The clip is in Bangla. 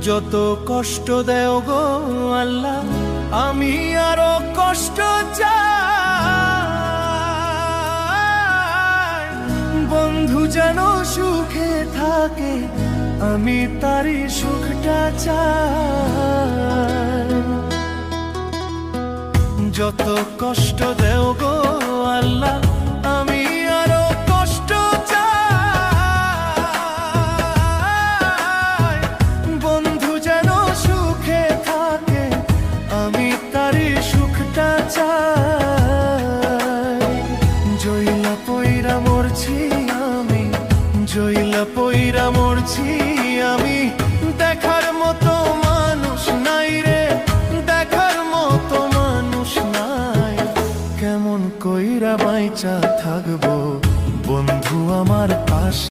যত কষ্ট দেও গো আল্লাহ, আমি আরো কষ্ট চাই। বন্ধু যেন সুখে থাকে, আমি তারই সুখটা চাই। যত কষ্ট দেও গো আল্লাহ, আমি আরো কষ্ট চাই। বন্ধু যেন সুখে থাকে, আমি তারই সুখটা চাই। জইলা পইরা মরছি আমি, জইলা পইরা মরছি